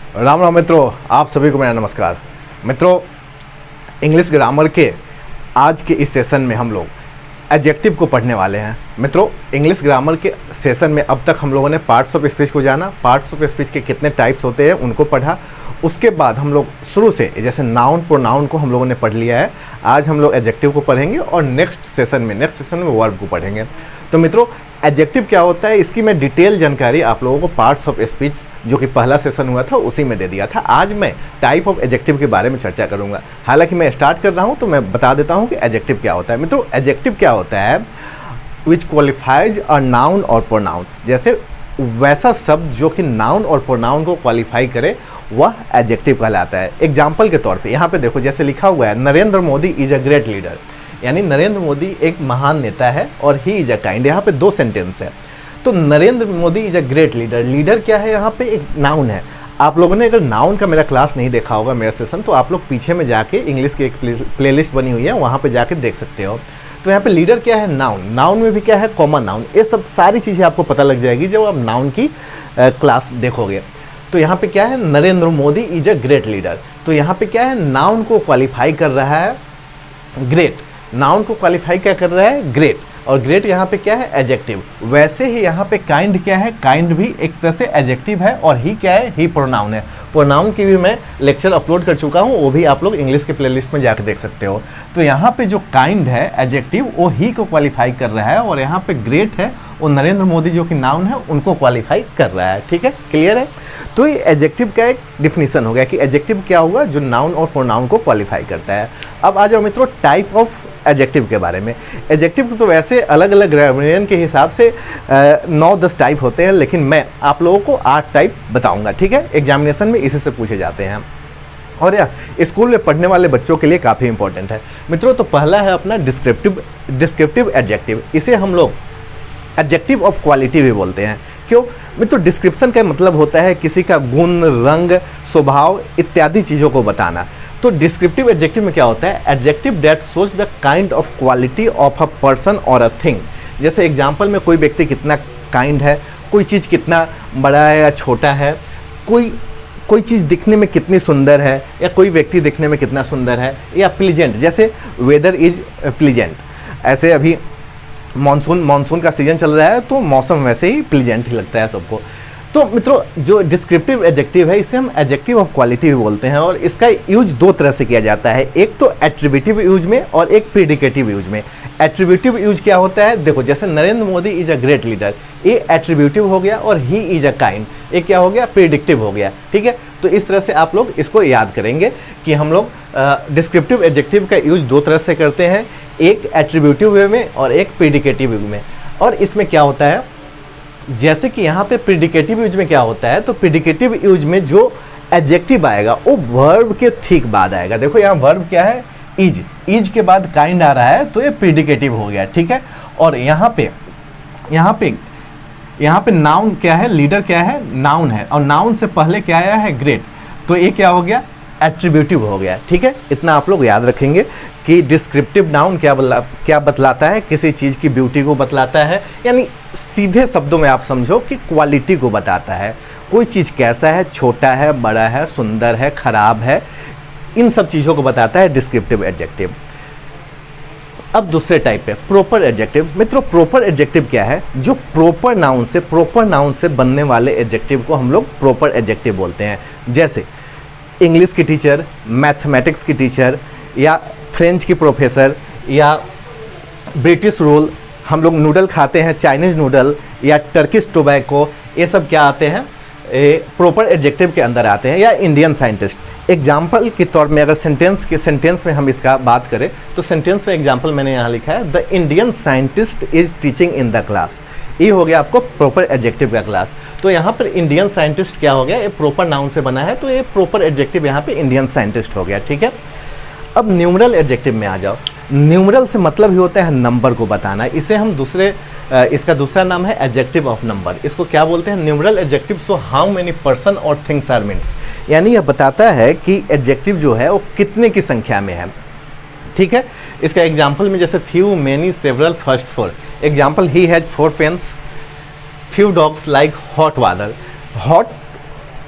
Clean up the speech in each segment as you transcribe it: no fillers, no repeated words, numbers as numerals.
राम राम मित्रों, आप सभी को मेरा नमस्कार। मित्रों, इंग्लिश ग्रामर के आज के इस सेशन में हम लोग एडजेक्टिव को पढ़ने वाले हैं। मित्रों, इंग्लिश ग्रामर के सेशन में अब तक हम लोगों ने पार्ट्स ऑफ स्पीच को जाना, पार्ट्स ऑफ स्पीच के कितने टाइप्स होते हैं उनको पढ़ा। उसके बाद हम लोग शुरू से जैसे नाउन प्रोनाउन को हम लोगों ने पढ़ लिया है। आज हम लोग एडजेक्टिव को पढ़ेंगे और नेक्स्ट सेशन में वर्ब को पढ़ेंगे। तो मित्रों, एडजेक्टिव क्या होता है इसकी मैं डिटेल जानकारी आप लोगों को पार्ट्स ऑफ स्पीच जो कि पहला सेशन हुआ था उसी में दे दिया था। आज मैं टाइप ऑफ एडजेक्टिव के बारे में चर्चा करूंगा। हालांकि मैं स्टार्ट कर रहा हूं तो मैं बता देता हूं कि एडजेक्टिव क्या होता है। मित्रों, एडजेक्टिव क्या होता है? विच क्वालिफाइज अ नाउन और प्रोनाउन। जैसे वैसा शब्द जो कि नाउन और प्रोनाउन को क्वालिफाई करे वह एडजेक्टिव कहलाता है। एग्जाम्पल के तौर पे यहाँ पे देखो, जैसे लिखा हुआ है Narendra Modi is a great leader, यानी नरेंद्र मोदी एक महान नेता है और ही इज अ काइंड। यहाँ पे दो सेंटेंस है। तो Narendra Modi is a great leader, leader क्या है? यहाँ पे एक नाउन है। आप लोगों ने अगर नाउन का मेरा क्लास नहीं देखा होगा, मेरा सेशन, तो आप लोग पीछे में जाके इंग्लिश की एक प्लेलिस्ट बनी हुई है, वहाँ पे जाके देख सकते हो। तो यहाँ पे लीडर क्या है? नाउन। नाउन में भी क्या है? Common noun. ये सब सारी चीज़ें आपको पता लग जाएगी जब आप नाउन की क्लास देखोगे। तो यहाँ पे क्या है? Narendra Modi is a great leader. तो यहाँ पे क्या है? नाउन को क्वालिफाई कर रहा है ग्रेट। नाउन को क्वालिफाई क्या कर रहा है? ग्रेट। और ग्रेट यहाँ पे क्या है? एडजेक्टिव। वैसे ही यहाँ पे काइंड क्या है? काइंड भी एक तरह से एडजेक्टिव है। और ही क्या है? ही प्रोनाउन है। प्रोनाउन की भी मैं लेक्चर अपलोड कर चुका हूँ, वो भी आप लोग इंग्लिश के प्लेलिस्ट में जाकर देख सकते हो। तो यहाँ पे जो काइंड है एडजेक्टिव, वो ही को क्वालिफाई कर रहा है। और यहाँ पे ग्रेट है, वो नरेंद्र मोदी जो कि नाउन है उनको क्वालिफाई कर रहा है। ठीक है, क्लियर है? तो ये एडजेक्टिव का एक डिफिनीशन हो गया कि एडजेक्टिव क्या हुआ? जो नाउन और प्रोनाउन को क्वालिफाई करता है। अब आ जाओ मित्रों टाइप ऑफ एडजेक्टिव के बारे में। एडजेक्टिव तो वैसे अलग अलग ग्रामरियन के हिसाब से 9-10 टाइप होते हैं, लेकिन मैं आप लोगों को 8 टाइप बताऊंगा। ठीक है, एग्जामिनेशन में इसी से पूछे जाते हैं और यह स्कूल में पढ़ने वाले बच्चों के लिए काफ़ी इंपॉर्टेंट है। मित्रों, तो पहला है अपना डिस्क्रिप्टिव एडजेक्टिव। इसे हम लोग एडजेक्टिव ऑफ क्वालिटी भी बोलते हैं। क्यों? मित्रों, डिस्क्रिप्शन का मतलब होता है किसी का गुण, रंग, स्वभाव इत्यादि चीज़ों को बताना। तो डिस्क्रिप्टिव एडजेक्टिव में क्या होता है? Adjective that shows the kind of quality of a person और अ थिंग। जैसे एग्जांपल में कोई व्यक्ति कितना काइंड है, कोई चीज़ कितना बड़ा है या छोटा है, कोई चीज़ दिखने में कितनी सुंदर है, या कोई व्यक्ति दिखने में कितना सुंदर है, या प्लीजेंट। जैसे वेदर इज प्लीजेंट। ऐसे अभी मानसून का सीजन चल रहा है तो मौसम वैसे ही प्लीजेंट ही लगता है सबको। तो मित्रों, जो डिस्क्रिप्टिव एडजेक्टिव है इसे हम एडजेक्टिव ऑफ क्वालिटी भी बोलते हैं। और इसका यूज दो तरह से किया जाता है, एक तो एट्रीब्यूटिव यूज में और एक प्रीडिकेटिव यूज में। एट्रीब्यूटिव यूज क्या होता है? देखो, जैसे Narendra Modi is a great leader, ये एट्रीब्यूटिव हो गया, और ही इज अ काइंड ये क्या हो गया? प्रीडिक्टिव हो गया। ठीक है, तो इस तरह से आप लोग इसको याद करेंगे कि हम लोग डिस्क्रिप्टिव एडजेक्टिव का यूज दो तरह से करते हैं, एक एट्रीब्यूटिव वे में और एक प्रीडिकेटिव वे में। और इसमें क्या होता है, जैसे कि यहाँ पे प्रीडिकेटिव यूज में क्या होता है, तो प्रीडिकेटिव यूज में जो एडजेक्टिव आएगा वो वर्ब के ठीक बाद आएगा। देखो यहाँ वर्ब क्या है? इज। इज के बाद काइंड आ रहा है तो ये प्रीडिकेटिव हो गया। ठीक है, और यहाँ पे नाउन क्या है? लीडर क्या है? नाउन है। और नाउन से पहले क्या आया है? ग्रेट। तो ये क्या हो गया? एट्रीब्यूटिव हो गया। ठीक है, इतना आप लोग याद रखेंगे कि डिस्क्रिप्टिव नाउन क्या बतलाता है? किसी चीज़ की ब्यूटी को बतलाता है, यानी सीधे शब्दों में आप समझो कि क्वालिटी को बताता है। कोई चीज़ कैसा है, छोटा है, बड़ा है, सुंदर है, खराब है, इन सब चीज़ों को बताता है डिस्क्रिप्टिव एडजेक्टिव। अब दूसरे टाइप पे प्रॉपर एडजेक्टिव। मित्रों, प्रॉपर एडजेक्टिव क्या है? जो प्रॉपर नाउन से बनने वाले एडजेक्टिव को हम लोग प्रॉपर एडजेक्टिव बोलते हैं। जैसे इंग्लिश की टीचर, मैथमेटिक्स की टीचर, या फ्रेंच की प्रोफेसर, या ब्रिटिश रूल, हम लोग नूडल खाते हैं चाइनीज़ नूडल, या टर्किश टोबैको, ये सब क्या आते हैं? प्रॉपर एडजेक्टिव के अंदर आते हैं। या इंडियन साइंटिस्ट। एग्जाम्पल के तौर में अगर सेंटेंस में हम इसका बात करें तो सेंटेंस में एग्जाम्पल मैंने यहाँ लिखा है, the Indian scientist is teaching in the class. ये हो गया आपको प्रॉपर एडजेक्टिव का क्लास। तो यहाँ पर इंडियन साइंटिस्ट क्या हो गया? ये प्रॉपर नाउन से बना है, तो ये प्रॉपर एडजेक्टिव यहाँ पे इंडियन साइंटिस्ट हो गया। ठीक है, अब न्यूमरल एडजेक्टिव में आ जाओ। न्यूमरल से मतलब ही होता है नंबर को बताना। इसे हम इसका दूसरा नाम है एडजेक्टिव ऑफ नंबर। इसको क्या बोलते हैं? Numeral adjective. So how many person और थिंग्स आर मीन्स, यानी यह बताता है कि एडजेक्टिव जो है वो कितने की संख्या में है। ठीक है, इसका एग्जाम्पल में जैसे few, many, several, first, four. Example, he has 4 pens, few dogs like hot water. Hot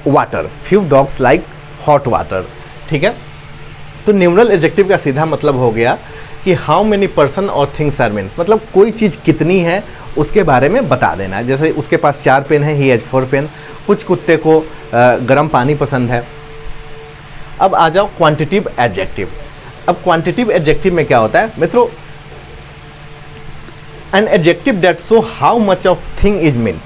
water, few dogs like hot water, ठीक है। तो न्यूमरल एडजेक्टिव का सीधा मतलब हो गया कि हाउ मेनी पर्सन और थिंग्स आर मीन्स, मतलब कोई चीज़ कितनी है उसके बारे में बता देना है। जैसे उसके पास 4 पेन है, ही हैज़ 4 पेन। कुछ कुत्ते को गर्म पानी पसंद है। अब आ जाओ क्वांटिटिव एडजेक्टिव। अब क्वांटिटिव एडजेक्टिव में क्या होता है मित्रों, an adjective that show how much of thing is mean,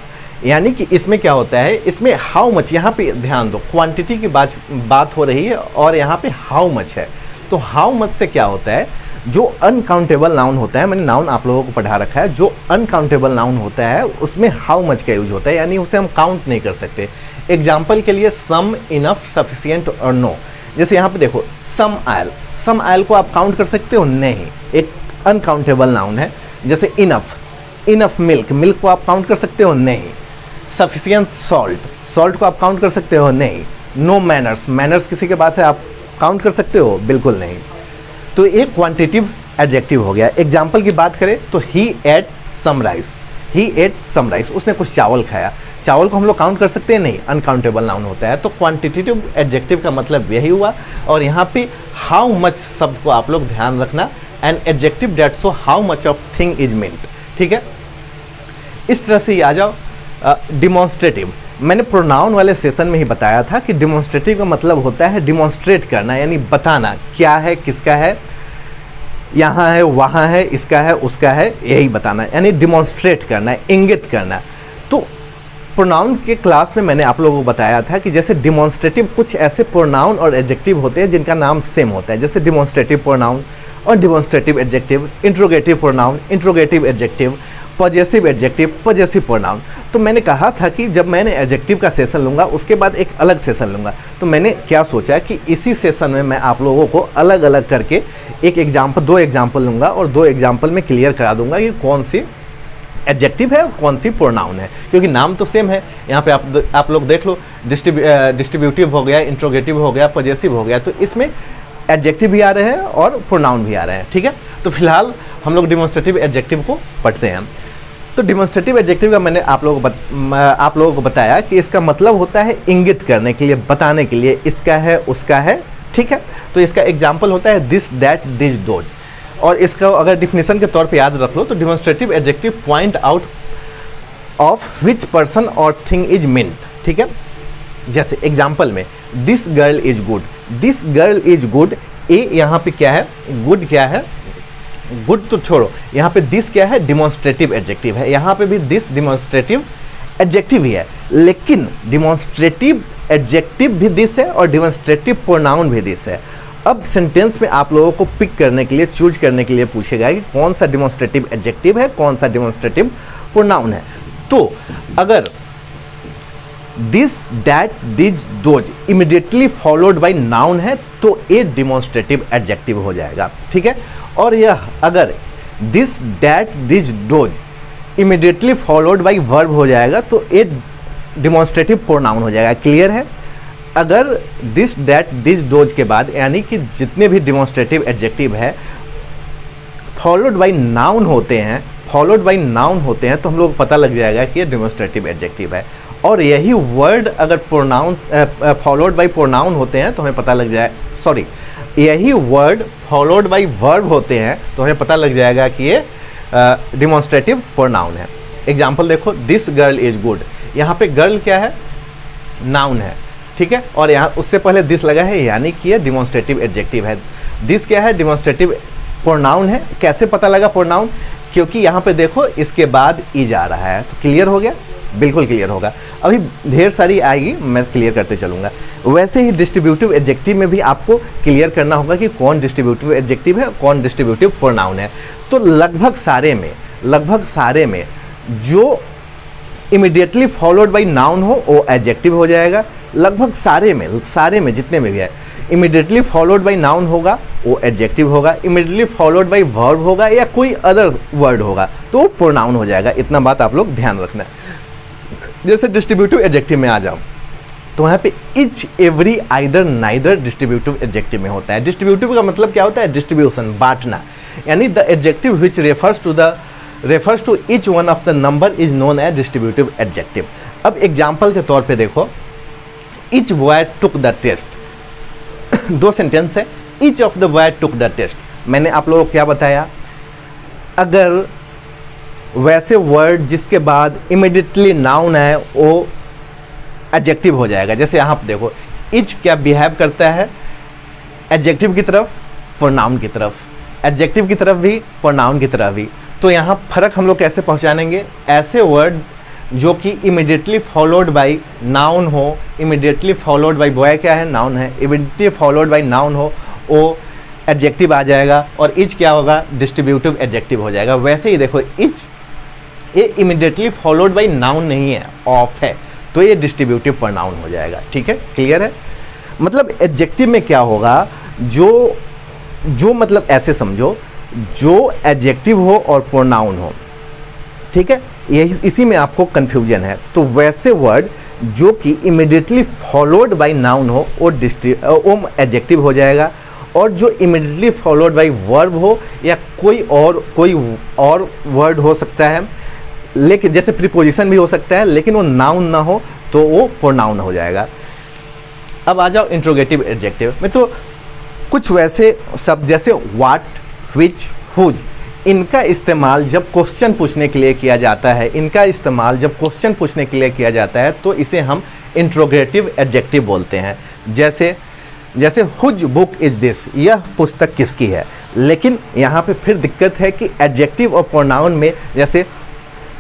यानी कि इसमें क्या होता है, इसमें हाउ मच, यहाँ पे ध्यान दो, क्वांटिटी की बात हो रही है और यहाँ पे हाउ मच है। तो हाउ मच से क्या होता है, जो अनकाउंटेबल नाउन होता है, मैंने नाउन आप लोगों को पढ़ा रखा है, जो अनकाउंटेबल नाउन होता है उसमें हाउ मच का यूज होता है, यानी उसे हम काउंट नहीं कर सकते। एग्जाम्पल के लिए सम, इनफ, सफिशिएंट और नो। जैसे यहाँ पे देखो सम आयल, सम आयल को आप काउंट कर सकते हो? नहीं, एक अनकाउंटेबल नाउन है। जैसे इनफ, इनफ मिल्क, मिल्क को आप काउंट कर सकते हो? नहीं। सफिशिएंट सॉल्ट, सॉल्ट को आप काउंट कर सकते हो? नहीं। नो मैनर्स, मैनर्स किसी के बात है, आप काउंट कर सकते हो? बिल्कुल नहीं। तो एक क्वांटिटिव एडजेक्टिव हो गया। एग्जाम्पल की बात करें तो he ate some rice, he ate some rice, उसने कुछ चावल खाया। चावल को हम लोग काउंट कर सकते हैं? नहीं, अनकाउंटेबल नाउन होता है। तो क्वांटिटेटिव एडजेक्टिव का मतलब यही हुआ। और यहाँ पे हाउ मच शब्द को आप लोग ध्यान रखना, an adjective that show how much of thing is meant, ठीक है। इस तरह से आ जाओ डिमॉन्स्ट्रेटिव। मैंने प्रोनाउन वाले सेशन में ही बताया था कि डिमॉन्स्ट्रेटिव का मतलब होता है डिमॉन्स्ट्रेट करना, यानी बताना क्या है, किसका है, यहाँ है, वहाँ है, इसका है, उसका है, यही बताना, यानी डिमॉन्स्ट्रेट करना, इंगित करना। तो प्रोनाउन के क्लास में मैंने आप लोगों को बताया था कि जैसे डिमॉन्स्ट्रेटिव कुछ ऐसे प्रोनाउन और एडजेक्टिव होते हैं जिनका नाम सेम होता है, जैसे डिमॉन्स्ट्रेटिव प्रोनाउन और demonstrative adjective, interrogative pronoun, interrogative adjective, possessive adjective, possessive pronoun. तो मैंने कहा था कि जब मैंने एडजेक्टिव का सेशन लूँगा उसके बाद एक अलग सेशन लूँगा। तो मैंने क्या सोचा कि इसी सेशन में मैं आप लोगों को अलग अलग करके एक एग्जाम्पल, 2 एग्जाम्पल लूँगा और 2 एग्जाम्पल में क्लियर करा दूँगा कि कौन सी एडजेक्टिव है और कौन सी प्रोनाउन है, क्योंकि नाम तो सेम है। यहाँ पे आप लोग देख लो, डिस्ट्रीब्यूटिव हो गया, इंट्रोगेटिव हो गया, पॉजेसिव हो गया, तो इसमें एडजेक्टिव भी आ रहे हैं और प्रोनाउन भी आ रहे हैं, ठीक है। तो फिलहाल हम लोग डिमॉन्स्ट्रेटिव एडजेक्टिव को पढ़ते हैं। तो डिमॉन्स्ट्रेटिव एडजेक्टिव का मैंने आप लोगों को बताया कि इसका मतलब होता है इंगित करने के लिए, बताने के लिए, इसका है, उसका है, ठीक है। तो इसका एग्जाम्पल होता है दिस, दैट, दिस, दोज। और इसका अगर डिफिनेशन के तौर पे याद रख लो तो demonstrative adjective point out of which person और थिंग इज मीन्ट, ठीक है। जैसे एग्जाम्पल में this girl is good, this girl is good, ए यहाँ पे क्या है, गुड क्या है, गुड तो छोड़ो, यहाँ पे दिस क्या है, डिमॉन्स्ट्रेटिव एडजेक्टिव है। यहाँ पे भी दिस डिमॉन्स्ट्रेटिव एडजेक्टिव ही है, लेकिन डिमॉन्स्ट्रेटिव एडजेक्टिव भी दिस है और डिमॉन्स्ट्रेटिव प्रोनाउन भी दिस है। अब सेंटेंस में आप लोगों को पिक करने के लिए, चूज करने के लिए पूछेगा कि कौन सा डिमॉन्स्ट्रेटिव एडजेक्टिव है, कौन सा डिमॉन्स्ट्रेटिव प्रोनाउन है। तो अगर this, that, this, those immediately followed by noun है तो ये डिमॉन्स्ट्रेटिव एडजेक्टिव हो जाएगा, ठीक है। और यह अगर this, that, this, dose immediately followed by verb हो जाएगा तो ये डिमॉन्स्ट्रेटिव प्रोनाउन हो जाएगा। क्लियर है? अगर दिस, दैट, दिस, डोज के बाद यानी कि जितने भी डिमॉन्स्ट्रेटिव एडजेक्टिव है फॉलोड बाय नाउन होते हैं, फॉलोड बाय नाउन होते हैं, तो हम लोग को पता लग जाएगा कि ये डिमॉन्स्ट्रेटिव एडजेक्टिव है। और यही वर्ड अगर प्रोनाउन फॉलोड बाय प्रोनाउन होते हैं तो हमें पता लग जाए, सॉरी, यही वर्ड फॉलोड बाय वर्ब होते हैं तो हमें पता लग जाएगा कि ये डिमॉन्स्ट्रेटिव प्रोनाउन है। एग्जाम्पल देखो, दिस गर्ल इज गुड, यहाँ पे गर्ल क्या है, नाउन है, ठीक है। और यहाँ उससे पहले दिस लगा है यानी कि ये डिमॉन्स्ट्रेटिव एडजेक्टिव है। दिस क्या है, डिमॉन्स्ट्रेटिव प्रोनाउन है। कैसे पता लगा प्रोनाउन? क्योंकि यहाँ पे देखो इसके बाद इज आ रहा है। तो क्लियर हो गया? बिल्कुल क्लियर होगा। अभी ढेर सारी आएगी, मैं क्लियर करते चलूँगा। वैसे ही डिस्ट्रीब्यूटिव एडजेक्टिव में भी आपको क्लियर करना होगा कि कौन डिस्ट्रीब्यूटिव एडजेक्टिव है, कौन डिस्ट्रीब्यूटिव प्रोनाउन है। तो लगभग सारे में जो इमीडिएटली फॉलोड बाय नाउन हो वो एडजेक्टिव हो जाएगा। लगभग सारे में जितने में भी है इमीडिएटली फॉलोड बाय नाउन होगा वो एडजेक्टिव होगा, इमीडिएटली फॉलोड बाय वर्ब होगा या कोई अदर वर्ड होगा तो वो प्रोनाउन हो जाएगा। इतना बात आप लोग ध्यान रखना है। जैसे डिस्ट्रीब्यूटिव एडजेक्टिव में आ जाओ तो यहाँ पे etch, every, either, neither distributive adjective में होता है। डिस्ट्रीब्यूटिव का मतलब क्या होता है? डिस्ट्रीब्यूशन, बांटना, यानी the adjective which refers to each one of the number is known as distributive adjective. अब एग्जाम्पल के तौर पे देखो, each boy took the test. दो सेंटेंस है, each of the boy took the test. मैंने आप लोगों को क्या बताया, अगर वैसे वर्ड जिसके बाद इमिडिएटली नाउन है वो एडजेक्टिव हो जाएगा। जैसे यहाँ पे देखो, ईच क्या बिहेव करता है एडजेक्टिव की तरफ, प्रोनाउन की तरफ, एडजेक्टिव की तरफ भी, प्रोनाउन की तरफ भी। तो यहाँ फर्क हम लोग कैसे पहचानेंगे, ऐसे वर्ड जो कि इमिडिएटली फॉलोड बाय नाउन हो, इमिडिएटली फॉलोड बाय बॉय क्या है, नाउन है, इमिडिएटली फॉलोड बाय नाउन हो वो एडजेक्टिव आ जाएगा, और इच क्या होगा, डिस्ट्रीब्यूटिव एडजेक्टिव हो जाएगा। वैसे ही देखो, इच ये इमिडिएटली फॉलोड बाय नाउन नहीं है, ऑफ है, तो ये डिस्ट्रीब्यूटिव प्रोनाउन हो जाएगा। ठीक है, क्लियर है। मतलब एडजेक्टिव में क्या होगा, जो मतलब ऐसे समझो, जो एडजेक्टिव हो और प्रोनाउन हो, ठीक है, यही इसी में आपको कंफ्यूजन है। तो वैसे वर्ड जो कि इमिडिएटली फॉलोड बाय नाउन हो वो एडजेक्टिव हो जाएगा, और जो इमिडिएटली फॉलोड बाय वर्ब हो या कोई और वर्ड हो सकता है, लेकिन जैसे प्रीपोजिशन भी हो सकता है, लेकिन वो नाउन ना हो तो वो प्रोनाउन हो जाएगा। अब आ जाओ इंट्रोगेटिव एडजेक्टिव में। तो कुछ वैसे शब्द जैसे व्हाट, व्हिच, हुज, इनका इस्तेमाल जब क्वेश्चन पूछने के लिए किया जाता है, तो इसे हम इंट्रोगेटिव एडजेक्टिव बोलते हैं। जैसे हुज बुक इज दिस, यह पुस्तक किसकी है। लेकिन यहाँ पे फिर दिक्कत है कि एडजेक्टिव और प्रोनाउन में जैसे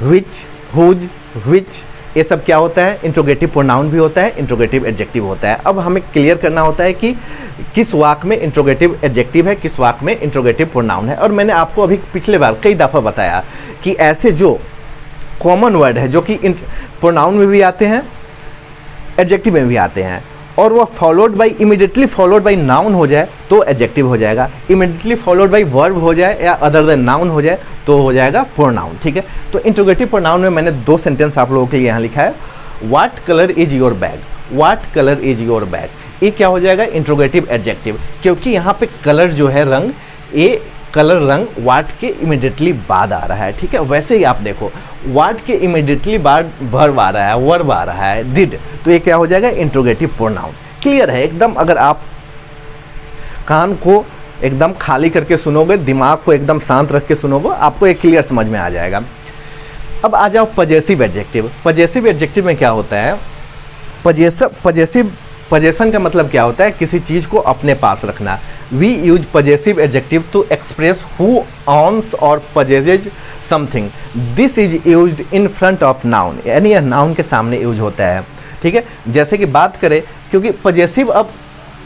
विच, हुज, विच, ये सब क्या होता है, इंट्रोगेटिव प्रोनाउन भी होता है, इंट्रोगेटिव एडजेक्टिव होता है। अब हमें क्लियर करना होता है कि किस वाक्य में इंट्रोगेटिव एडजेक्टिव है, किस वाक्य में इंट्रोगेटिव प्रोनाउन है। और मैंने आपको अभी पिछले बार कई दफ़ा बताया कि ऐसे जो कॉमन वर्ड है जो कि प्रोनाउन में भी आते हैं, एडजेक्टिव में भी आते हैं, और वह followed by immediately followed by noun हो जाए तो एडजेक्टिव हो जाएगा, इमीडिएटली फॉलोड बाय वर्ब हो जाए या अदर देन नाउन हो जाए तो हो जाएगा प्रोनाउन। ठीक है, तो इंट्रोगेटिव प्रोनाउन में मैंने दो सेंटेंस आप लोगों के लिए यहाँ लिखा है, what colour is your bag, what colour is your bag, ये क्या हो जाएगा, इंट्रोगेटिव एडजेक्टिव, क्योंकि यहाँ पे कलर जो है रंग, ये कलर रंग व्हाट के इमीडिएटली बाद आ रहा है। ठीक है, वैसे ही आप देखो व्हाट के इमीडिएटली बाद वर्ब आ रहा है, वर्ब आ रहा है डिड, तो ये क्या हो जाएगा, इंट्रोगेटिव प्रोनाउन। क्लियर है एकदम। अगर आप कान को एकदम खाली करके सुनोगे, दिमाग को एकदम शांत रख के सुनोगे, आपको एक क्लियर समझ में आ जाएगा। अब आ जाओ पजेसिव एडजेक्टिव। पजेसिव एडजेक्टिव में क्या होता है, पजेशन का मतलब क्या होता है, किसी चीज़ को अपने पास रखना। We use possessive adjective to express who owns और possesses something, this is used in front of noun, यानी यह नाउन के सामने यूज होता है। ठीक है, जैसे कि बात करें, क्योंकि पजेसिव अब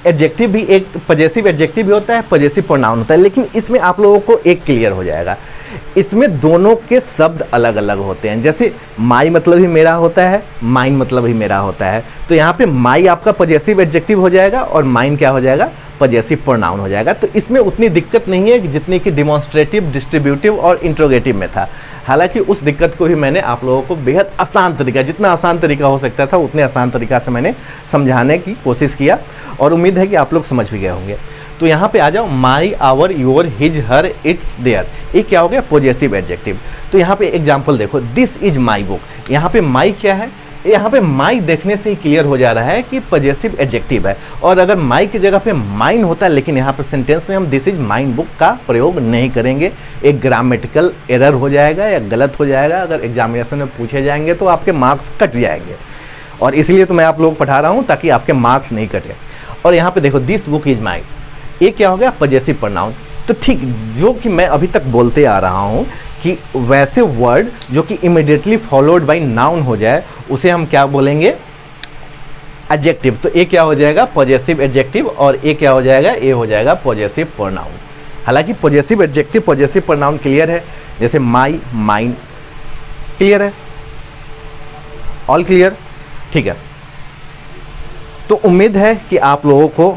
एडजेक्टिव भी एक पजेसिव एडजेक्टिव भी होता है, पजेसिव प्रोनाउन होता है, लेकिन इसमें आप लोगों को एक क्लियर हो जाएगा, इसमें दोनों के शब्द अलग अलग होते हैं। जैसे माई मतलब ही मेरा होता है, माइन मतलब ही मेरा होता है, तो यहाँ पे माई आपका पजेसिव एडजेक्टिव हो जाएगा और माइन क्या हो जाएगा, पजेसिव प्रोनाउन हो जाएगा। तो इसमें उतनी दिक्कत नहीं है जितनी कि डिमॉन्स्ट्रेटिव, डिस्ट्रीब्यूटिव और इंट्रोगेटिव में था। हालांकि उस दिक्कत को भी मैंने आप लोगों को बेहद आसान तरीका, जितना आसान तरीका हो सकता था उतने आसान तरीका से मैंने समझाने की कोशिश किया, और उम्मीद है कि आप लोग समझ भी गए होंगे। तो यहाँ पे आ जाओ, my, our, your, his, her, its, their, ये क्या हो गया, पॉजेसिव एडजेक्टिव। तो यहाँ पे एग्जांपल देखो, दिस इज माई बुक, यहाँ पे माई क्या है, यहाँ पे माई देखने से ही क्लियर हो जा रहा है कि पॉजेसिव एडजेक्टिव है। और अगर माई की जगह पे माइन होता है, लेकिन यहाँ पे सेंटेंस में हम दिस इज माइन बुक का प्रयोग नहीं करेंगे, एक ग्रामेटिकल एरर हो जाएगा या गलत हो जाएगा। अगर एग्जामिनेशन में पूछे जाएंगे तो आपके मार्क्स कट जाएंगे, और इसलिए तो मैं आप लोग पढ़ा रहा हूँ ताकि आपके मार्क्स नहीं कटे। और यहाँ पे देखो, दिस बुक इज माइन, ये क्या हो गया, पॉजेसिव प्रोनाउन। तो ठीक, जो कि मैं अभी तक बोलते आ रहा हूँ कि वैसे वर्ड जो कि इमीडिएटली फॉलोड बाय नाउन हो जाए उसे हम क्या बोलेंगे, एडजेक्टिव। तो ये क्या हो जाएगा, पॉजेसिव एडजेक्टिव, और ये क्या हो जाएगा, ये हो जाएगा पॉजेसिव प्रोनाउन। हालांकि possessive adjective, possessive pronoun clear है, जैसे माई, माइन, क्लियर है, ऑल क्लियर, ठीक है। तो उम्मीद है कि आप लोगों को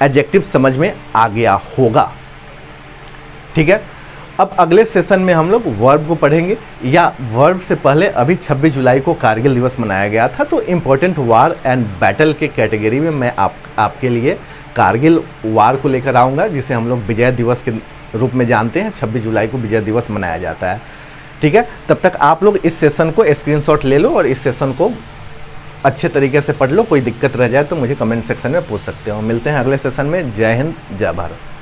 एडजेक्टिव समझ में आ गया होगा। ठीक है, अब अगले सेशन में हम लोग वर्ब को पढ़ेंगे, या वर्ब से पहले अभी 26 जुलाई को कारगिल दिवस मनाया गया था, तो इम्पोर्टेंट वार एंड बैटल के कैटेगरी में मैं आपके लिए कारगिल वार को लेकर आऊँगा, जिसे हम लोग विजय दिवस के रूप में जानते हैं। 26 जुलाई को विजय दिवस मनाया जाता है। ठीक है, तब तक आप लोग इस सेशन को स्क्रीनशॉट ले लो और इस सेशन को अच्छे तरीके से पढ़ लो, कोई दिक्कत रह जाए तो मुझे कमेंट सेक्शन में पूछ सकते हो। मिलते हैं अगले सेशन में। जय हिंद, जय भारत।